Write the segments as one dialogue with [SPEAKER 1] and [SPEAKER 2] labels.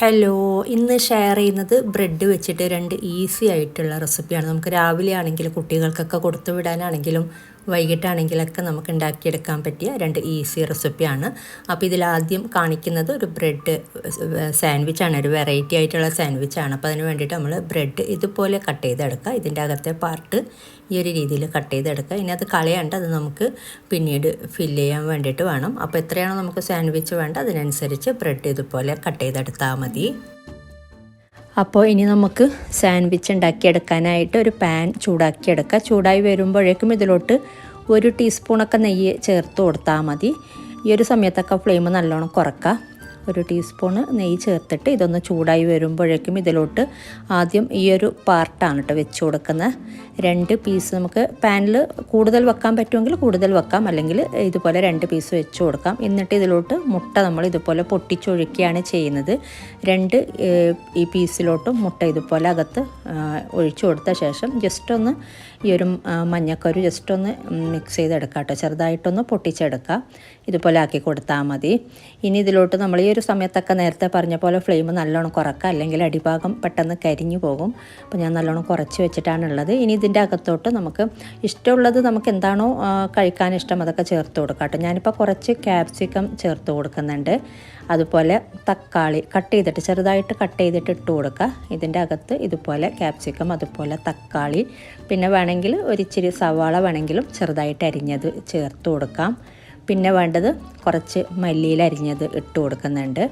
[SPEAKER 1] Hello, ഇന്ന് share ചെയ്യുന്നത് bread വെച്ചിട്ട് രണ്ട് ഈസി ആയിട്ടുള്ള റെസിപ്പിയാണ്. നമുക്ക് രാവിലെ ആണെങ്കിൽ കുട്ടികൾക്കൊക്കെ കൊടുത്തു വിടാനാണെങ്കിലും വൈകിട്ടാണെങ്കിലൊക്കെ നമുക്ക് ഉണ്ടാക്കിയെടുക്കാൻ പറ്റിയ രണ്ട് ഈസി റെസിപ്പിയാണ്. അപ്പോൾ ഇതിലാദ്യം കാണിക്കുന്നത് ഒരു ബ്രെഡ് സാൻഡ്വിച്ചാണ്, ഒരു വെറൈറ്റി ആയിട്ടുള്ള സാൻഡ്വിച്ചാണ്. അപ്പോൾ അതിന് വേണ്ടിയിട്ട് നമ്മൾ ബ്രെഡ് ഇതുപോലെ കട്ട് ചെയ്തെടുക്കുക. ഇതിൻ്റെ അകത്തെ പാർട്ട് ഈ ഒരു രീതിയിൽ കട്ട് ചെയ്തെടുക്കുക. ഇനി അത് കളയാണ്ട് അത് നമുക്ക് പിന്നീട് ഫില്ല് ചെയ്യാൻ വേണ്ടിയിട്ട് വേണം. അപ്പോൾ എത്രയാണോ നമുക്ക് സാൻഡ്വിച്ച് വേണ്ട അതിനനുസരിച്ച് ബ്രെഡ് ഇതുപോലെ കട്ട് ചെയ്തെടുത്താൽ മതി. അപ്പോൾ ഇനി നമുക്ക് സാൻഡ്വിച്ച് ഉണ്ടാക്കിയെടുക്കാനായിട്ട് ഒരു പാൻ ചൂടാക്കിയെടുക്കുക. ചൂടായി വരുമ്പോഴേക്കും ഇതിലോട്ട് 1 ടീസ്പൂണൊക്കെ നെയ്യ് ചേർത്ത് കൊടുത്താൽ മതി. ഈ ഒരു സമയത്തൊക്കെ ഫ്ലെയിം നല്ലോണം കുറക്കുക. 1 ടീസ്പൂണ് നെയ്യ് ചേർത്തിട്ട് ഇതൊന്ന് ചൂടായി വരുമ്പോഴേക്കും ഇതിലോട്ട് ആദ്യം ഈ ഒരു പാർട്ടാണ് കേട്ടോ വെച്ച് കൊടുക്കുന്നത്. 2 പീസ് നമുക്ക് പാനിൽ കൂടുതൽ വെക്കാൻ പറ്റുമെങ്കിൽ കൂടുതൽ വെക്കാം, അല്ലെങ്കിൽ ഇതുപോലെ 2 പീസ് വെച്ച് കൊടുക്കാം. എന്നിട്ട് ഇതിലോട്ട് മുട്ട നമ്മൾ ഇതുപോലെ പൊട്ടിച്ചൊഴിക്കുകയാണ് ചെയ്യുന്നത്. 2 ഈ പീസിലോട്ടും മുട്ട ഇതുപോലെ അകത്ത് ഒഴിച്ചു കൊടുത്ത ശേഷം ജസ്റ്റ് ഒന്ന് ഈ ഒരു മഞ്ഞക്കരു ജസ്റ്റ് ഒന്ന് മിക്സ് ചെയ്തെടുക്കാം കേട്ടോ. ചെറുതായിട്ടൊന്ന് പൊട്ടിച്ചെടുക്കുക. ഇതുപോലെ ആക്കി കൊടുത്താൽ മതി. ഇനി ഇതിലോട്ട് നമ്മൾ ഈ ഒരു സമയത്തൊക്കെ നേരത്തെ പറഞ്ഞ പോലെ ഫ്ലെയിം നല്ലോണം കുറക്കുക, അല്ലെങ്കിൽ അടിഭാഗം പെട്ടെന്ന് കരിഞ്ഞു പോകും. അപ്പോൾ ഞാൻ നല്ലോണം കുറച്ച് വെച്ചിട്ടാണുള്ളത്. ഇനി ഇതിൻ്റെ അകത്തോട്ട് നമുക്ക് ഇഷ്ടമുള്ളത് നമുക്ക് എന്താണോ കഴിക്കാൻ ഇഷ്ടം അതൊക്കെ ചേർത്ത് കൊടുക്കാം കേട്ടോ. ഞാനിപ്പോൾ കുറച്ച് ക്യാപ്സിക്കം ചേർത്ത് കൊടുക്കുന്നുണ്ട്. അതുപോലെ തക്കാളി കട്ട് ചെയ്തിട്ട് ചെറുതായിട്ട് കട്ട് ചെയ്തിട്ട് ഇട്ട് കൊടുക്കുക. ഇതിൻ്റെ അകത്ത് ഇതുപോലെ ക്യാപ്സിക്കം, അതുപോലെ തക്കാളി, പിന്നെ വേണമെങ്കിൽ ഒരിച്ചിരി സവാള വേണമെങ്കിലും ചെറുതായിട്ട് അരിഞ്ഞത് ചേർത്ത് കൊടുക്കാം. പിന്നെ വേണ്ടത് കുറച്ച് മല്ലിയില അരിഞ്ഞത് ഇട്ട് കൊടുക്കുന്നുണ്ട്.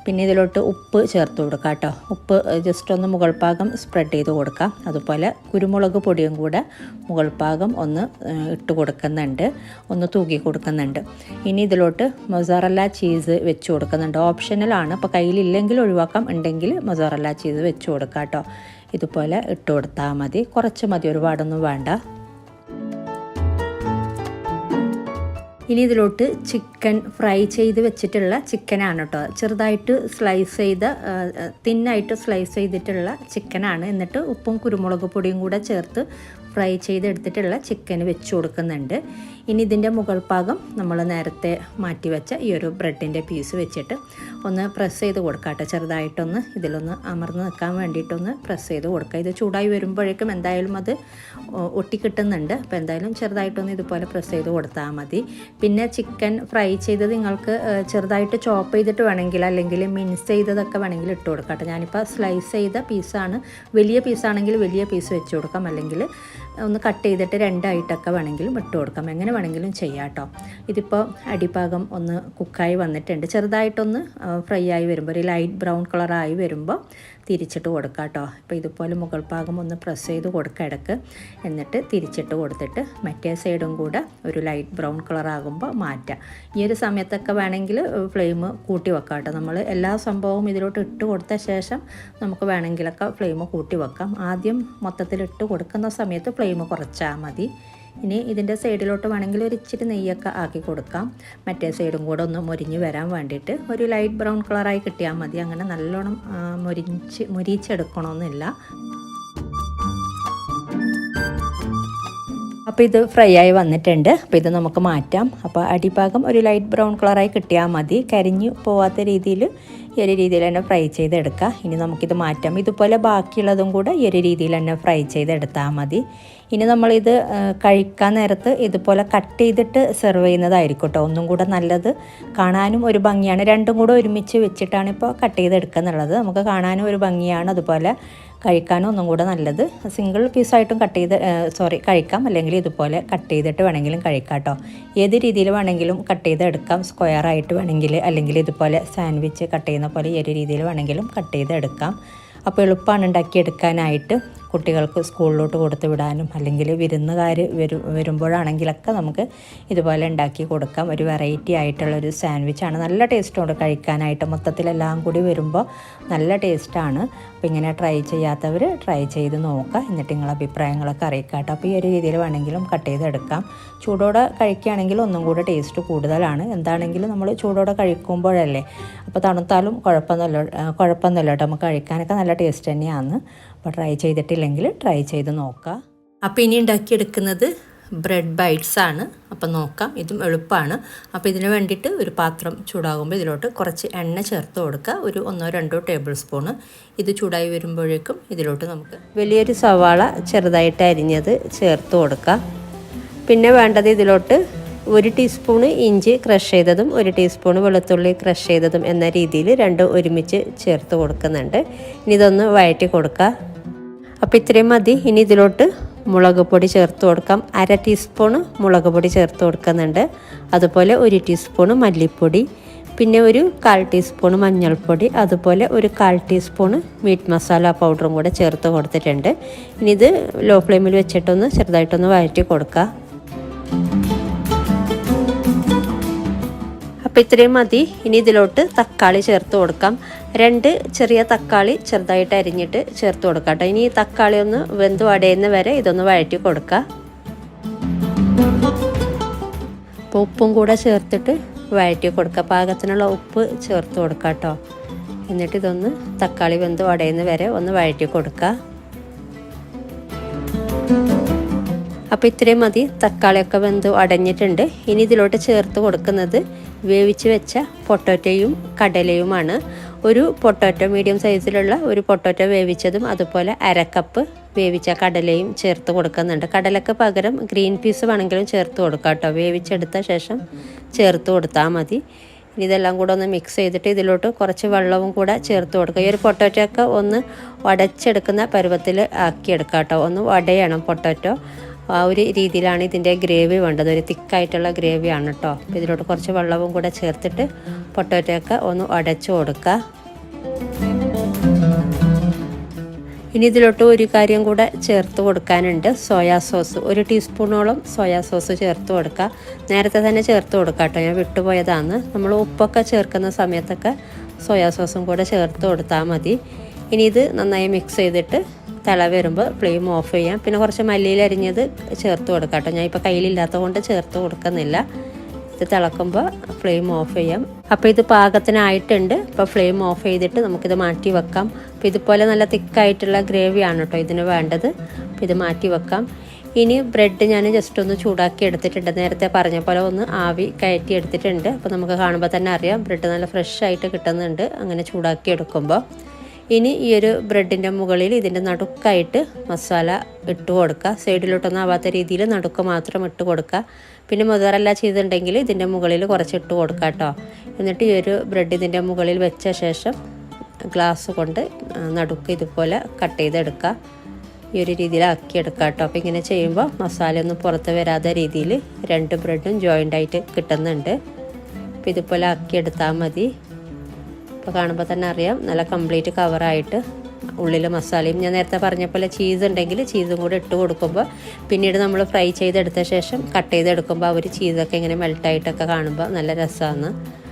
[SPEAKER 1] പിന്നെ ഇതിലോട്ട് ഉപ്പ് ചേർത്ത് കൊടുക്കുക കേട്ടോ. ഉപ്പ് ജസ്റ്റ് ഒന്ന് മുകൾ ഭാഗം സ്പ്രെഡ് ചെയ്ത് കൊടുക്കാം. അതുപോലെ കുരുമുളക് പൊടിയും കൂടെ മുകൾ ഭാഗം ഒന്ന് ഇട്ട് കൊടുക്കുന്നുണ്ട്, ഒന്ന് തൂക്കി കൊടുക്കുന്നുണ്ട്. ഇനി ഇതിലോട്ട് മൊസറല്ല ചീസ് വെച്ച് കൊടുക്കുന്നുണ്ട്. ഓപ്ഷണലാണ്, അപ്പോൾ കയ്യിലില്ലെങ്കിൽ ഒഴിവാക്കാം, ഉണ്ടെങ്കിൽ മൊസറല്ല ചീസ് വെച്ച് കൊടുക്കാം കേട്ടോ. ഇതുപോലെ ഇട്ട് കൊടുത്താൽ മതി. കുറച്ച് മതി, ഒരുപാടൊന്നും വേണ്ട. ഇനി ഇതിലോട്ട് ചിക്കൻ ഫ്രൈ ചെയ്ത് വെച്ചിട്ടുള്ള ചിക്കനാണ് കേട്ടോ. ചെറുതായിട്ട് സ്ലൈസ് ചെയ്ത തിന്നായിട്ട് സ്ലൈസ് ചെയ്തിട്ടുള്ള ചിക്കനാണ്. എന്നിട്ട് ഉപ്പും കുരുമുളക് പൊടിയും കൂടെ ചേർത്ത് ഫ്രൈ ചെയ്തെടുത്തിട്ടുള്ള ചിക്കൻ വെച്ച് കൊടുക്കുന്നുണ്ട്. ഇനി ഇതിൻ്റെ മുകൾ ഭാഗം നമ്മൾ നേരത്തെ മാറ്റി വെച്ച ഈ ഒരു ബ്രെഡിൻ്റെ പീസ് വെച്ചിട്ട് ഒന്ന് പ്രസ് ചെയ്ത് കൊടുക്കുക കേട്ടോ. ചെറുതായിട്ടൊന്ന് ഇതിലൊന്ന് അമർന്ന് നിൽക്കാൻ വേണ്ടിയിട്ടൊന്ന് പ്രസ് ചെയ്ത് കൊടുക്കുക. ഇത് ചൂടായി വരുമ്പോഴേക്കും എന്തായാലും അത് ഒട്ടിക്കിട്ടുന്നുണ്ട്. അപ്പോൾ എന്തായാലും ചെറുതായിട്ടൊന്ന് ഇതുപോലെ പ്രസ് ചെയ്ത് കൊടുത്താൽ മതി. പിന്നെ ചിക്കൻ ഫ്രൈ ചെയ്തത് നിങ്ങൾക്ക് ചെറുതായിട്ട് ചോപ്പ് ചെയ്തിട്ട് വേണമെങ്കിൽ, അല്ലെങ്കിൽ മിൻസ് ചെയ്തതൊക്കെ വേണമെങ്കിൽ ഇട്ട് കൊടുക്കാം കേട്ടോ. ഞാനിപ്പോൾ സ്ലൈസ് ചെയ്ത പീസാണ്. വലിയ പീസാണെങ്കിൽ വലിയ പീസ് വെച്ച് കൊടുക്കാം, അല്ലെങ്കിൽ ഒന്ന് കട്ട് ചെയ്തിട്ട് 2 ആയിട്ടൊക്കെ വേണമെങ്കിലും ഇട്ട് കൊടുക്കാം. എങ്ങനെ വേണമെങ്കിലും ചെയ്യാം കേട്ടോ. ഇതിപ്പോൾ അടിഭാഗം ഒന്ന് കുക്കായി വന്നിട്ടുണ്ട്. ചെറുതായിട്ടൊന്ന് ഫ്രൈ ആയി വരുമ്പോൾ, ഒരു ലൈറ്റ് ബ്രൗൺ കളറായി വരുമ്പോൾ തിരിച്ചിട്ട് കൊടുക്കുക കേട്ടോ. അപ്പോൾ ഇതുപോലെ മുകൾ ഭാഗം ഒന്ന് പ്രസ് ചെയ്ത് കൊടുക്കുക ഇടയ്ക്ക്. എന്നിട്ട് തിരിച്ചിട്ട് കൊടുത്തിട്ട് മറ്റേ സൈഡും കൂടെ ഒരു ലൈറ്റ് ബ്രൗൺ കളറാകുമ്പോൾ മാറ്റാം. ഈ ഒരു സമയത്തൊക്കെ വേണമെങ്കിൽ ഫ്ലെയിം കൂട്ടി വെക്കാം കേട്ടോ. നമ്മൾ എല്ലാ സംഭവവും ഇതിലോട്ട് ഇട്ട് കൊടുത്ത ശേഷം നമുക്ക് വേണമെങ്കിലൊക്കെ ഫ്ലെയിം കൂട്ടി വെക്കാം. ആദ്യം മൊത്തത്തിൽ ഇട്ട് കൊടുക്കുന്ന സമയത്ത് ഫ്ലെയിം കുറച്ചാൽ മതി. ഇനി ഇതിൻ്റെ സൈഡിലോട്ട് വേണമെങ്കിൽ ഒരു ഇച്ചിരി നെയ്യൊക്കെ ആക്കി കൊടുക്കാം. മറ്റേ സൈഡും കൂടെ ഒന്ന് മൊരിഞ്ഞ് വരാൻ വേണ്ടിയിട്ട്. ഒരു ലൈറ്റ് ബ്രൗൺ കളറായി കിട്ടിയാൽ മതി. അങ്ങനെ നല്ലോണം മൊരിച്ചെടുക്കണമെന്നില്ല. അപ്പോൾ ഇത് ഫ്രൈ ആയി വന്നിട്ടുണ്ട്. അപ്പോൾ ഇത് നമുക്ക് മാറ്റാം. അപ്പോൾ അടിഭാഗം ഒരു ലൈറ്റ് ബ്രൗൺ കളറായി കിട്ടിയാൽ മതി. കരിഞ്ഞു പോവാത്ത രീതിയിൽ ഈ ഒരു രീതിയിൽ തന്നെ ഫ്രൈ ചെയ്തെടുക്കുക. ഇനി നമുക്കിത് മാറ്റാം. ഇതുപോലെ ബാക്കിയുള്ളതും കൂടെ ഈ ഒരു രീതിയിൽ തന്നെ ഫ്രൈ ചെയ്തെടുത്താൽ മതി. ഇനി നമ്മളിത് കഴിക്കാൻ നേരത്ത് ഇതുപോലെ കട്ട് ചെയ്തിട്ട് സെർവ് ചെയ്യുന്നതായിരിക്കും കേട്ടോ ഒന്നും കൂടെ നല്ലത്. കാണാനും ഒരു ഭംഗിയാണ്. രണ്ടും കൂടെ ഒരുമിച്ച് വെച്ചിട്ടാണ് ഇപ്പോൾ കട്ട് ചെയ്തെടുക്കുക എന്നുള്ളത്. നമുക്ക് കാണാനും ഒരു ഭംഗിയാണ്, അതുപോലെ കഴിക്കാനും ഒന്നും കൂടെ നല്ലത്. സിംഗിൾ പീസായിട്ടും കഴിക്കാം, അല്ലെങ്കിൽ ഇതുപോലെ കട്ട് ചെയ്തിട്ട് വേണമെങ്കിലും കഴിക്കാം കേട്ടോ. ഏത് രീതിയിൽ വേണമെങ്കിലും കട്ട് ചെയ്തെടുക്കാം. സ്ക്വയറായിട്ട് വേണമെങ്കിൽ, അല്ലെങ്കിൽ ഇതുപോലെ സാൻഡ്വിച്ച് കട്ട് ചെയ്യുന്ന പോലെ ഈ ഒരു രീതിയിൽ വേണമെങ്കിലും കട്ട് ചെയ്തെടുക്കാം. അപ്പോൾ എളുപ്പമാണ് ഉണ്ടാക്കിയെടുക്കാനായിട്ട്. കുട്ടികൾക്ക് സ്കൂളിലോട്ട് കൊടുത്തു വിടാനും, അല്ലെങ്കിൽ വിരുന്നുകാർ വരുമ്പോഴാണെങ്കിലൊക്കെ നമുക്ക് ഇതുപോലെ ഉണ്ടാക്കി കൊടുക്കാം. ഒരു വെറൈറ്റി ആയിട്ടുള്ളൊരു സാൻഡ്വിച്ചാണ്. നല്ല ടേസ്റ്റുണ്ട് കഴിക്കാനായിട്ട്. മൊത്തത്തിലെല്ലാം കൂടി വരുമ്പോൾ നല്ല ടേസ്റ്റാണ്. അപ്പോൾ ഇങ്ങനെ ട്രൈ ചെയ്യാത്തവർ ട്രൈ ചെയ്ത് നോക്കുക. എന്നിട്ട് നിങ്ങളുടെ അഭിപ്രായങ്ങളൊക്കെ അറിയിക്കാം കേട്ടോ. അപ്പോൾ ഈ ഒരു രീതിയിൽ വേണമെങ്കിലും കട്ട് ചെയ്തെടുക്കാം. ചൂടോടെ കഴിക്കുകയാണെങ്കിൽ ഒന്നും കൂടെ ടേസ്റ്റ് കൂടുതലാണ്. എന്താണെങ്കിലും നമ്മൾ ചൂടോടെ കഴിക്കുമ്പോഴല്ലേ. അപ്പോൾ തണുത്താലും കുഴപ്പമൊന്നുമില്ല കേട്ടോ. നമുക്ക് കഴിക്കാനൊക്കെ നല്ല ടേസ്റ്റ് തന്നെയാണ്. അപ്പോൾ ട്രൈ ചെയ്തിട്ടില്ലെങ്കിൽ ട്രൈ ചെയ്ത് നോക്കുക. അപ്പോൾ ഇനി ഉണ്ടാക്കിയെടുക്കുന്നത് ബ്രെഡ് ബൈറ്റ്സ് ആണ്. അപ്പോൾ നോക്കാം, ഇതും എളുപ്പമാണ്. അപ്പോൾ ഇതിന് വേണ്ടിയിട്ട് ഒരു പാത്രം ചൂടാകുമ്പോൾ ഇതിലോട്ട് കുറച്ച് എണ്ണ ചേർത്ത് കൊടുക്കുക, ഒരു 1-2 ടേബിൾ സ്പൂണ്. ഇത് ചൂടായി വരുമ്പോഴേക്കും ഇതിലോട്ട് നമുക്ക് വലിയൊരു സവാള ചെറുതായിട്ട് അരിഞ്ഞത് ചേർത്ത് കൊടുക്കുക. പിന്നെ വേണ്ടത് ഇതിലോട്ട് 1 ടീസ്പൂണ് ഇഞ്ചി ക്രഷ് ചെയ്തതും 1 ടീസ്പൂണ് വെളുത്തുള്ളി ക്രഷ് ചെയ്തതും എന്ന രീതിയിൽ രണ്ടും ഒരുമിച്ച് ചേർത്ത് കൊടുക്കുന്നുണ്ട്. ഇനി ഇതൊന്ന് വഴറ്റി കൊടുക്കുക. അപ്പോൾ ഇത്രയും മതി. ഇനി ഇതിലോട്ട് മുളക് പൊടി ചേർത്ത് കൊടുക്കാം. 1/2 ടീസ്പൂണ് മുളക് പൊടി ചേർത്ത് കൊടുക്കുന്നുണ്ട്. അതുപോലെ 1 ടീസ്പൂണ് മല്ലിപ്പൊടി, പിന്നെ ഒരു 1/4 ടീസ്പൂണ് മഞ്ഞൾപ്പൊടി, അതുപോലെ ഒരു 1/4 ടീസ്പൂണ് മീറ്റ് മസാല പൗഡറും കൂടെ ചേർത്ത് കൊടുത്തിട്ടുണ്ട്. ഇനി ഇത് ലോ ഫ്ലെയിമിൽ വെച്ചിട്ടൊന്ന് ചെറുതായിട്ടൊന്ന് വഴറ്റി കൊടുക്കുക. അപ്പോൾ ഇത്രയും മതി. ഇനി ഇതിലോട്ട് തക്കാളി ചേർത്ത് കൊടുക്കാം. 2 ചെറിയ തക്കാളി ചെറുതായിട്ട് അരിഞ്ഞിട്ട് ചേർത്ത് കൊടുക്കാം കേട്ടോ. ഇനി ഈ തക്കാളി ഒന്ന് വെന്ത് വടയുന്ന വരെ ഇതൊന്ന് വഴറ്റി കൊടുക്കുക. അപ്പോൾ ഉപ്പും കൂടെ ചേർത്തിട്ട് വഴറ്റി കൊടുക്കുക. പാകത്തിനുള്ള ഉപ്പ് ചേർത്ത് കൊടുക്കുക കേട്ടോ. എന്നിട്ട് ഇതൊന്ന് തക്കാളി വെന്ത് വടയുന്ന വരെ ഒന്ന് വഴറ്റി കൊടുക്കുക. അപ്പോൾ ഇത്രയും മതി. തക്കാളിയൊക്കെ വെന്ത് അടഞ്ഞിട്ടുണ്ട്. ഇനി ഇതിലോട്ട് ചേർത്ത് കൊടുക്കുന്നത് വേവിച്ച് വെച്ച പൊട്ടാറ്റോയും കടലയുമാണ്. ഒരു പൊട്ടാറ്റോ, മീഡിയം സൈസിലുള്ള ഒരു പൊട്ടാറ്റോ വേവിച്ചതും, അതുപോലെ 1/2 കപ്പ് വേവിച്ച കടലയും ചേർത്ത് കൊടുക്കുന്നുണ്ട്. കടലക്ക് പകരം ഗ്രീൻ പീസ് വേണമെങ്കിലും ചേർത്ത് കൊടുക്കാം കേട്ടോ. വേവിച്ചെടുത്ത ശേഷം ചേർത്ത് കൊടുത്താൽ മതി. ഇനി ഇതെല്ലാം കൂടെ ഒന്ന് മിക്സ് ചെയ്തിട്ട് ഇതിലോട്ട് കുറച്ച് വെള്ളവും കൂടെ ചേർത്ത് കൊടുക്കുക. ഈ ഒരു പൊട്ടാറ്റോ ഒക്കെ ഒന്ന് ഉടച്ചെടുക്കുന്ന പരുവത്തിൽ ആക്കിയെടുക്കാം കേട്ടോ. ഒന്ന് ഉടയണം പൊട്ടാറ്റോ. ആ ഒരു രീതിയിലാണ് ഇതിൻ്റെ ഗ്രേവി വേണ്ടത്. ഒരു തിക്കായിട്ടുള്ള ഗ്രേവിയാണ് കേട്ടോ. അപ്പോൾ ഇതിലോട്ട് കുറച്ച് വെള്ളവും കൂടെ ചേർത്തിട്ട് പൊട്ടാറ്റോ ഒക്കെ ഒന്ന് ഉടച്ചു കൊടുക്കുക. ഇനി ഇതിലോട്ട് ഒരു കാര്യം കൂടെ ചേർത്ത് കൊടുക്കാനുണ്ട്, സോയാ സോസ്. 1 ടീസ്പൂണോളം സോയാ സോസ് ചേർത്ത് കൊടുക്കുക. നേരത്തെ തന്നെ ചേർത്ത് കൊടുക്കുക കേട്ടോ, ഞാൻ വിട്ടുപോയതാണ്. നമ്മൾ ഉപ്പൊക്കെ ചേർക്കുന്ന സമയത്തൊക്കെ സോയാ സോസും കൂടെ ചേർത്ത് കൊടുത്താൽ മതി. ഇനി ഇത് നന്നായി മിക്സ് ചെയ്തിട്ട് തിള വരുമ്പോൾ ഫ്ലെയിം ഓഫ് ചെയ്യാം. പിന്നെ കുറച്ച് മല്ലിയില അരിഞ്ഞത് ചേർത്ത് കൊടുക്കാം കേട്ടോ. ഞാൻ ഇപ്പോൾ കയ്യിലില്ലാത്തത് കൊണ്ട് ചേർത്ത് കൊടുക്കുന്നില്ല. ഇത് തിളക്കുമ്പോൾ ഫ്ലെയിം ഓഫ് ചെയ്യാം. അപ്പോൾ ഇത് പാകത്തിനായിട്ടുണ്ട്. അപ്പോൾ ഫ്ലെയിം ഓഫ് ചെയ്തിട്ട് നമുക്കിത് മാറ്റി വെക്കാം. അപ്പോൾ ഇതുപോലെ നല്ല തിക്കായിട്ടുള്ള ഗ്രേവിയാണ് കേട്ടോ ഇതിന് വേണ്ടത്. അപ്പോൾ ഇത് മാറ്റി വെക്കാം. ഇനി ബ്രെഡ് ഞാൻ ജസ്റ്റ് ഒന്ന് ചൂടാക്കി എടുത്തിട്ടുണ്ട്. നേരത്തെ പറഞ്ഞ പോലെ ഒന്ന് ആവി കയറ്റി എടുത്തിട്ടുണ്ട്. അപ്പോൾ നമുക്ക് കാണുമ്പോൾ തന്നെ അറിയാം ബ്രെഡ് നല്ല ഫ്രഷ് ആയിട്ട് കിട്ടുന്നുണ്ട് അങ്ങനെ ചൂടാക്കി എടുക്കുമ്പോൾ. ഇനി ഈ ഒരു ബ്രെഡിൻ്റെ മുകളിൽ ഇതിൻ്റെ നടുക്കായിട്ട് മസാല ഇട്ട് കൊടുക്കുക. സൈഡിലോട്ടൊന്നും ആവാത്ത രീതിയിൽ നടുക്ക് മാത്രം ഇട്ട് കൊടുക്കുക. പിന്നെ മൊസറല്ല ചെയ്തിട്ടുണ്ടെങ്കിൽ ഇതിൻ്റെ മുകളിൽ കുറച്ച് ഇട്ട് കൊടുക്കുക കേട്ടോ. എന്നിട്ട് ഈ ഒരു ബ്രെഡ് ഇതിൻ്റെ മുകളിൽ വെച്ച ശേഷം ഗ്ലാസ് കൊണ്ട് നടുക്ക് ഇതുപോലെ കട്ട് ചെയ്തെടുക്കുക. ഈ ഒരു രീതിയിലാക്കി എടുക്കുക കേട്ടോ. അപ്പോൾ ഇങ്ങനെ ചെയ്യുമ്പോൾ മസാല ഒന്നും പുറത്ത് വരാത്ത രീതിയിൽ 2 ബ്രെഡും ജോയിൻ്റായിട്ട് കിട്ടുന്നുണ്ട്. അപ്പോൾ ഇതുപോലെ ആക്കിയെടുത്താൽ മതി. അപ്പോൾ കാണുമ്പോൾ തന്നെ അറിയാം നല്ല കംപ്ലീറ്റ് കവറായിട്ട് ഉള്ളിൽ മസാലയും. ഞാൻ നേരത്തെ പറഞ്ഞ പോലെ ചീസ് ഉണ്ടെങ്കിൽ ചീസും കൂടെ ഇട്ട് കൊടുക്കുമ്പോൾ പിന്നീട് നമ്മൾ ഫ്രൈ ചെയ്തെടുത്ത ശേഷം കട്ട് ചെയ്തെടുക്കുമ്പോൾ ആ ഒരു ചീസൊക്കെ ഇങ്ങനെ മെൽട്ടായിട്ടൊക്കെ കാണുമ്പോൾ നല്ല രസമാണ്.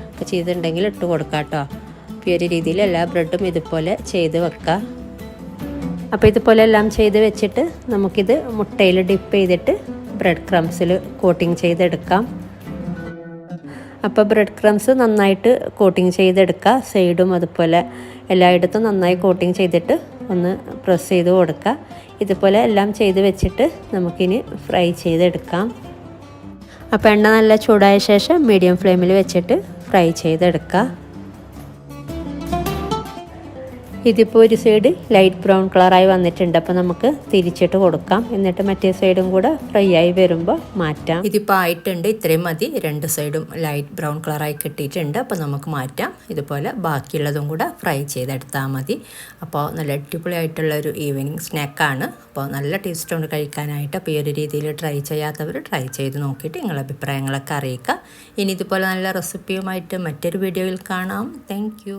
[SPEAKER 1] അപ്പോൾ ചീസ് ഉണ്ടെങ്കിൽ ഇട്ട് കൊടുക്കാം കേട്ടോ. അപ്പോൾ ഈ ഒരു രീതിയിൽ എല്ലാ ബ്രെഡും ഇതുപോലെ ചെയ്ത് വെക്കുക. അപ്പോൾ ഇതുപോലെ എല്ലാം ചെയ്ത് വെച്ചിട്ട് നമുക്കിത് മുട്ടയിൽ ഡിപ്പ് ചെയ്തിട്ട് ബ്രെഡ് ക്രംസിൽ കോട്ടിങ് ചെയ്തെടുക്കാം. അപ്പോൾ ബ്രെഡ് ക്രംസ് നന്നായിട്ട് കോട്ടിങ് ചെയ്തെടുക്കുക. സൈഡും അതുപോലെ എല്ലായിടത്തും നന്നായി കോട്ടിങ് ചെയ്തിട്ട് ഒന്ന് പ്രസ് ചെയ്ത് കൊടുക്കുക. ഇതുപോലെ എല്ലാം ചെയ്ത് വെച്ചിട്ട് നമുക്കിനി ഫ്രൈ ചെയ്തെടുക്കാം. അപ്പോൾ എണ്ണ നല്ല ചൂടായ ശേഷം മീഡിയം ഫ്ലെയിമിൽ വെച്ചിട്ട് ഫ്രൈ ചെയ്തെടുക്കുക. ഇതിപ്പോൾ ഒരു സൈഡ് ലൈറ്റ് ബ്രൗൺ കളറായി വന്നിട്ടുണ്ട്. അപ്പോൾ നമുക്ക് തിരിച്ചിട്ട് കൊടുക്കാം. എന്നിട്ട് മറ്റേ സൈഡും കൂടെ ഫ്രൈ ആയി വരുമ്പോൾ മാറ്റാം. ഇതിപ്പോൾ ആയിട്ടുണ്ട്. ഇത്രയും മതി. 2 സൈഡും ലൈറ്റ് ബ്രൗൺ കളറായി കിട്ടിയിട്ടുണ്ട്. അപ്പോൾ നമുക്ക് മാറ്റാം. ഇതുപോലെ ബാക്കിയുള്ളതും കൂടെ ഫ്രൈ ചെയ്തെടുത്താൽ മതി. അപ്പോൾ നല്ല അടിപൊളിയായിട്ടുള്ളൊരു ഈവനിങ് സ്നാക്കാണ്. അപ്പോൾ നല്ല ടേസ്റ്റ് കൊണ്ട് കഴിക്കാനായിട്ട്. അപ്പോൾ ഈ ഒരു രീതിയിൽ ട്രൈ ചെയ്യാത്തവർ ട്രൈ ചെയ്ത് നോക്കിയിട്ട് നിങ്ങളുടെ അഭിപ്രായങ്ങളൊക്കെ അറിയിക്കുക. ഇനി ഇതുപോലെ നല്ല റെസിപ്പിയുമായിട്ട് മറ്റൊരു വീഡിയോയിൽ കാണാം. താങ്ക്